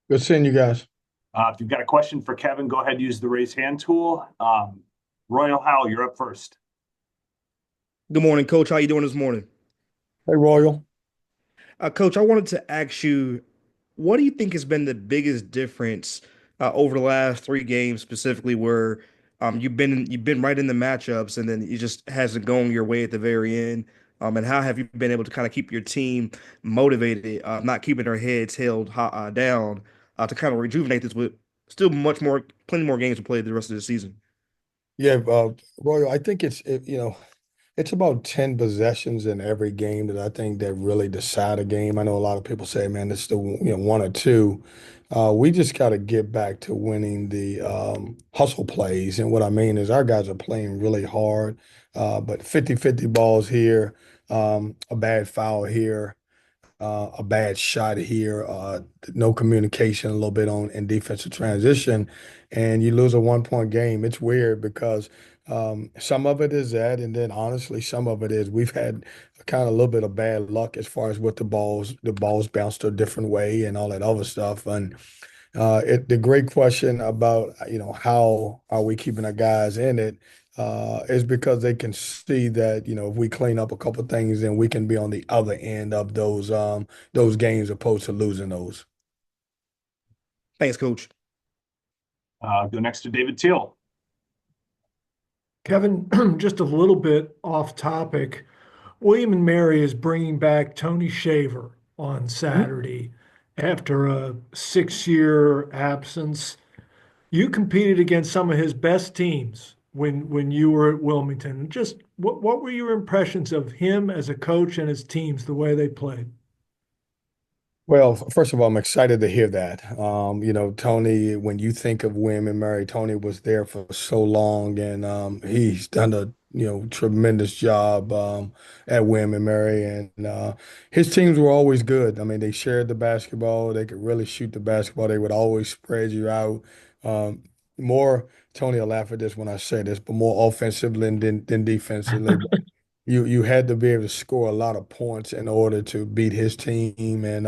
Good seeing you guys. If you've got a question for Kevin, go ahead and use the raise hand tool. Royal Howell, you're up first. Good morning, Coach. How you doing this morning? Hey, Royal. Coach, I wanted to ask you, what do you think has been the biggest difference over the last three games, specifically where you've been right in the matchups and then it just hasn't gone your way at the very end? And how have you been able to kind of keep your team motivated, not keeping their heads held down, to kind of rejuvenate this with still plenty more games to play the rest of the season? Yeah, Royal, I think it's about 10 possessions in every game that I think that really decide a game. I know a lot of people say, man, it's the one or two. We just got to get back to winning the hustle plays. And what I mean is our guys are playing really hard, but 50-50 balls here, a bad foul here, a bad shot here, no communication a little bit on in defensive transition, and you lose a 1 point game. It's weird because some of it is that, and then honestly, some of it is we've had kind of a little bit of bad luck as far as what the balls bounced a different way and all that other stuff. And the great question about, how are we keeping our guys in it, is because they can see that, if we clean up a couple of things, then we can be on the other end of those games opposed to losing those. Thanks, Coach. Go next to David Teal. Kevin, just a little bit off topic. William and Mary is bringing back Tony Shaver on Saturday after a 6-year absence. You competed against some of his best teams when you were at Wilmington. Just what were your impressions of him as a coach and his teams, the way they played? Well, first of all, I'm excited to hear that. Tony, when you think of William and Mary, Tony was there for so long, and he's done a tremendous job at William and Mary, and his teams were always good. I mean, they shared the basketball, they could really shoot the basketball, they would always spread you out. More Tony will laugh at this when I say this, but more offensively than defensively. You had to be able to score a lot of points in order to beat his team. And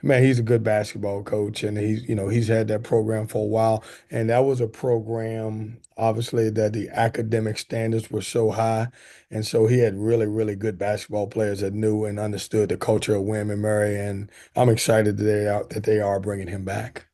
man, he's a good basketball coach, and he's had that program for a while. And that was a program, obviously, that the academic standards were so high, and so he had really, really good basketball players that knew and understood the culture of William and Mary. And I'm excited that they are bringing him back.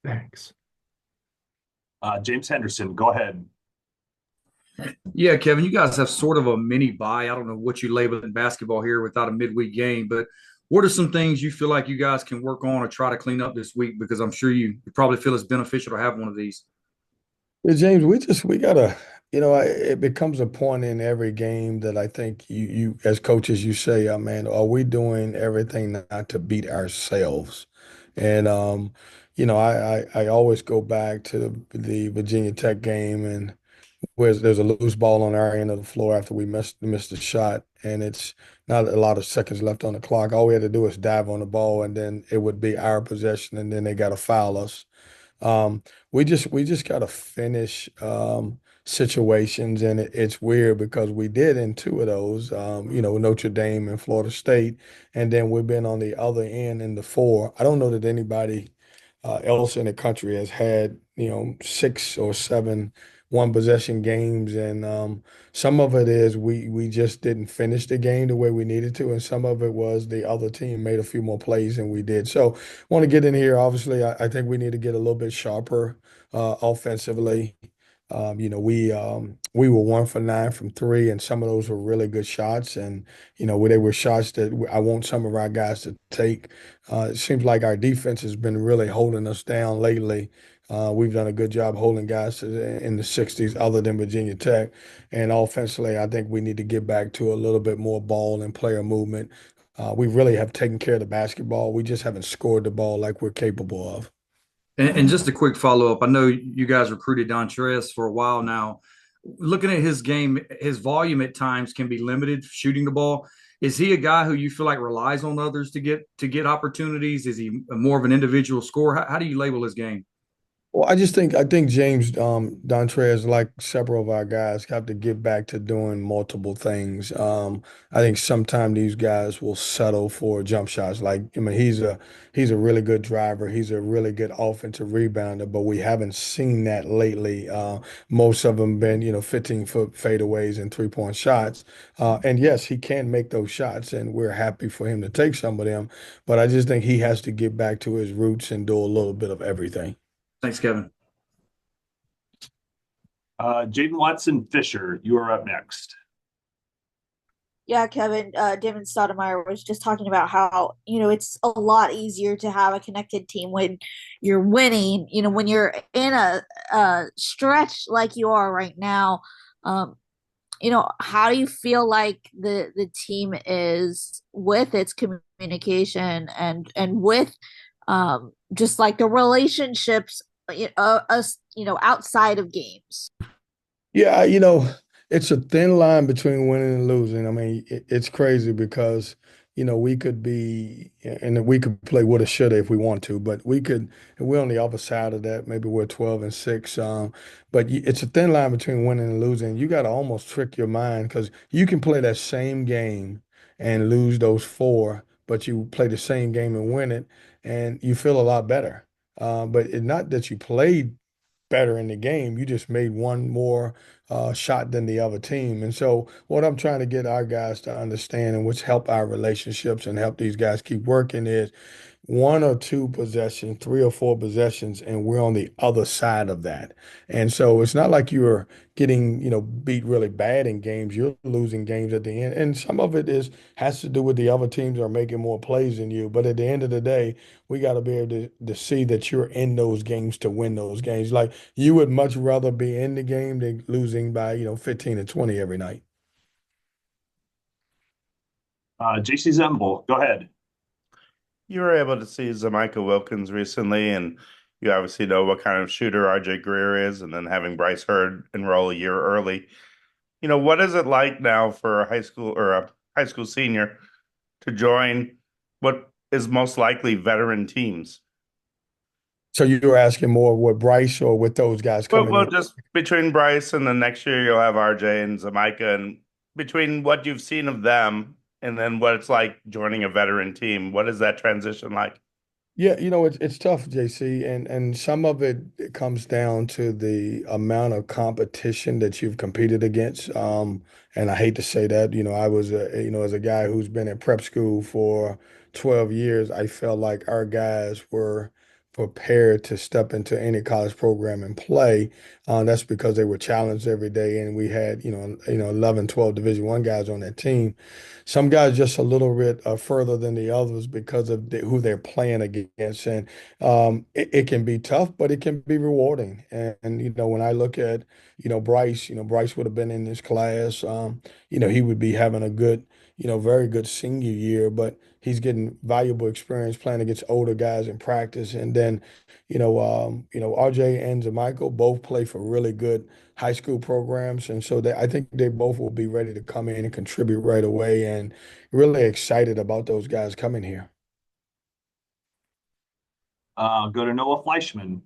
Thanks. James Henderson, go ahead. Yeah, Kevin, you guys have sort of a mini bye. I don't know what you label in basketball here without a midweek game, but what are some things you feel like you guys can work on or try to clean up this week? Because I'm sure you probably feel it's beneficial to have one of these. Yeah, James, we gotta, it becomes a point in every game that I think you as coaches, you say, man, are we doing everything not to beat ourselves? And I always go back to the Virginia Tech game, and where there's a loose ball on our end of the floor after we missed the shot, and it's not a lot of seconds left on the clock. All we had to do is dive on the ball, and then it would be our possession, and then they got to foul us. Um, we just got to finish situations, and it's weird because we did in two of those, Notre Dame and Florida State, and then we've been on the other end in the four. I don't know that anybody else in the country has had, 6 or 7 one possession games, and some of it is we just didn't finish the game the way we needed to, and some of it was the other team made a few more plays than we did. So want to get in here. Obviously, I think we need to get a little bit sharper offensively. We were 1 for 9 from three, and some of those were really good shots, and where they were shots that I want some of our guys to take. It seems like our defense has been really holding us down lately. We've done a good job holding guys in the 60s, other than Virginia Tech. And offensively, I think we need to get back to a little bit more ball and player movement. We really have taken care of the basketball. We just haven't scored the ball like we're capable of. And just a quick follow up. I know you guys recruited Dontrez for a while now. Looking at his game, his volume at times can be limited shooting the ball. Is he a guy who you feel like relies on others to get opportunities? Is he more of an individual scorer? How do you label his game? Well, I think James Dontrez, like several of our guys, have to get back to doing multiple things. I think sometimes these guys will settle for jump shots. Like, I mean, he's a really good driver. He's a really good offensive rebounder, but we haven't seen that lately. Most of them been, 15-foot fadeaways and 3-point shots. And yes, he can make those shots, and we're happy for him to take some of them. But I just think he has to get back to his roots and do a little bit of everything. Thanks, Kevin. Jaden Watson Fisher, you are up next. Yeah, Kevin, Devin Stoudemire was just talking about how, it's a lot easier to have a connected team when you're winning, when you're in a stretch like you are right now. How do you feel like the team is with its communication and with just like the relationships, outside of games? Yeah, it's a thin line between winning and losing. I mean, it's crazy because, we could be, and we could play woulda, shoulda if we want to, but we're on the other side of that. Maybe we're 12-6. But it's a thin line between winning and losing. You got to almost trick your mind because you can play that same game and lose those four, but you play the same game and win it, and you feel a lot better. But it's not that you played better in the game. You just made one more shot than the other team. And so, what I'm trying to get our guys to understand and which help our relationships and help these guys keep working is one or two possessions, three or four possessions, and we're on the other side of that. And so it's not like you're getting, beat really bad in games. You're losing games at the end. And some of it has to do with the other teams are making more plays than you. But at the end of the day, we got to be able to see that you're in those games to win those games. Like you would much rather be in the game than losing by, 15 and 20 every night. JC Zembel, go ahead. You were able to see Jamaica Wilkins recently, and you obviously know what kind of shooter RJ Greer is, and then having Bryce Hurd enroll a year early. What is it like now for a high school senior to join what is most likely veteran teams? So you were asking more with Bryce or with those guys coming Well, in? just between Bryce and the next year you'll have RJ and Jamaica, and between what you've seen of them and then what it's like joining a veteran team, what is that transition like? Yeah, it's tough, JC, and some of it comes down to the amount of competition that you've competed against. And I hate to say that, I was as a guy who's been at prep school for 12 years, I felt like our guys were prepared to step into any college program and play. That's because they were challenged every day, and we had 11, 12 Division I guys on that team. Some guys just a little bit further than the others because of who they're playing against, and it can be tough, but it can be rewarding. And when I look at Bryce, Bryce would have been in this class. He would be having a good, very good senior year, but he's getting valuable experience playing against older guys in practice. And then, RJ and Michael both play for really good high school programs, and so I think they both will be ready to come in and contribute right away, and really excited about those guys coming here. Go to Noah Fleischman.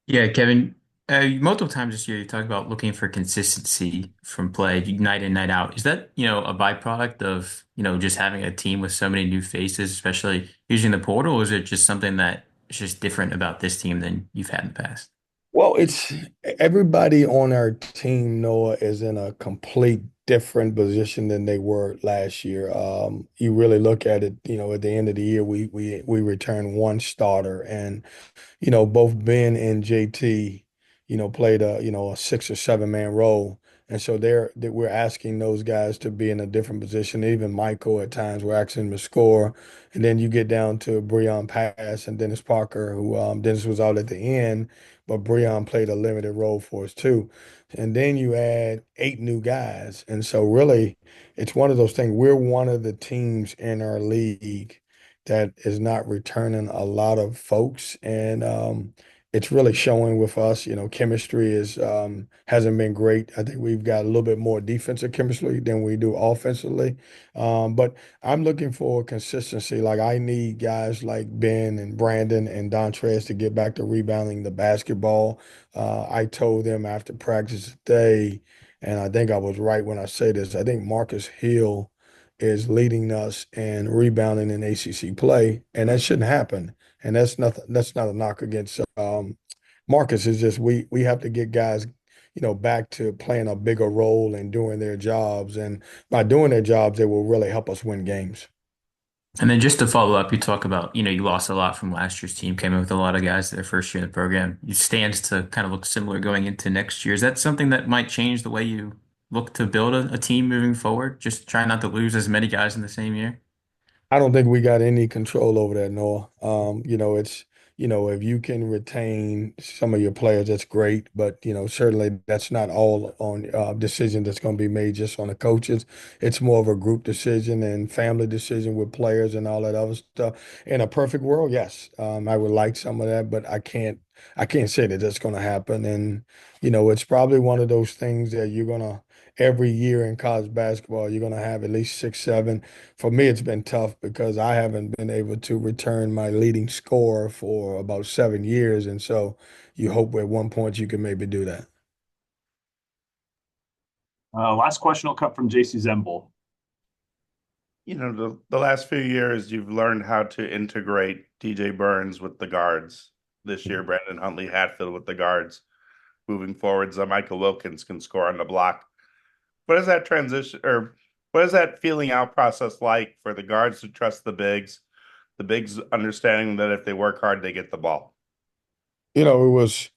Yeah, Kevin, multiple times this year you talk about looking for consistency from play night in, night out. Is that, a byproduct of, just having a team with so many new faces, especially using the portal, or is it just something that is just different about this team than you've had in the past? Well, it's everybody on our team, Noah, is in a complete different position than they were last year. You really look at it, at the end of the year, we returned one starter, and both Ben and JT, played a 6 or 7 man role. And so we're asking those guys to be in a different position. Even Michael at times we're asking him to score. And then you get down to Breon Pass and Dennis Parker, who Dennis was out at the end, but Breon played a limited role for us too. And then you add 8 new guys. And so really it's one of those things. We're one of the teams in our league that is not returning a lot of folks. And it's really showing with us. Chemistry is hasn't been great. I think we've got a little bit more defensive chemistry than we do offensively. But I'm looking for consistency. Like I need guys like Ben and Brandon and Dontrez to get back to rebounding the basketball. I told them after practice today, and I think I was right when I say this. I think Marcus Hill is leading us in rebounding in ACC play, and that shouldn't happen. And that's nothing. That's not a knock against Marcus. It's just we have to get guys, back to playing a bigger role and doing their jobs. And by doing their jobs, they will really help us win games. And then just to follow up, you talk about, you lost a lot from last year's team, came in with a lot of guys their first year in the program. It stands to kind of look similar going into next year. Is that something that might change the way you look to build a team moving forward? Just try not to lose as many guys in the same year? I don't think we got any control over that, Noah. It's, if you can retain some of your players, that's great. But, certainly that's not all on decision that's going to be made just on the coaches. It's more of a group decision and family decision with players and all that other stuff. In a perfect world, yes, I would like some of that, but I can't say that that's going to happen. And, it's probably one of those things that you're going to, every year in college basketball, you're going to have at least 6, 7. For me, it's been tough because I haven't been able to return my leading score for about 7 years. And so you hope at one point you can maybe do that. Last question will come from JC Zemble. The last few years, you've learned how to integrate DJ Burns with the guards. This year, Brandon Huntley Hatfield with the guards. Moving forward, Michael Wilkins can score on the block. What is that transition, or what is that feeling out process like for the guards to trust the bigs understanding that if they work hard, they get the ball? It was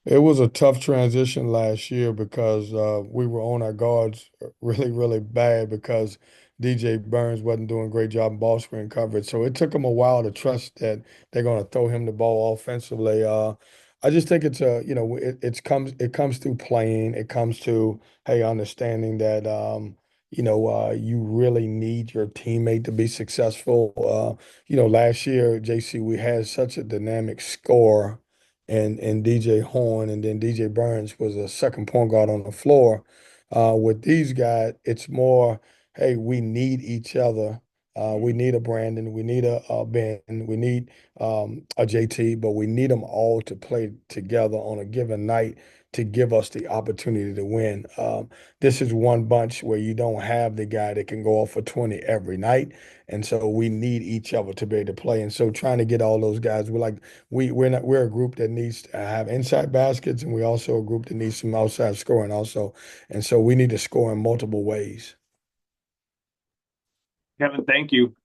a tough transition last year because we were on our guards really, really bad because DJ Burns wasn't doing a great job in ball screen coverage. So it took them a while to trust that they're going to throw him the ball offensively. I just think it comes through playing. It comes to, hey, understanding that you really need your teammate to be successful. Last year, JC, we had such a dynamic score and DJ Horn, and then DJ Burns was a second point guard on the floor. With these guys, it's more, hey, we need each other. We need a Brandon, we need a Ben, we need a JT, but we need them all to play together on a given night to give us the opportunity to win. This is one bunch where you don't have the guy that can go off for 20 every night. And so we need each other to be able to play. And so trying to get all those guys, we're a group that needs to have inside baskets, and we're also a group that needs some outside scoring also. And so we need to score in multiple ways. Kevin, thank you.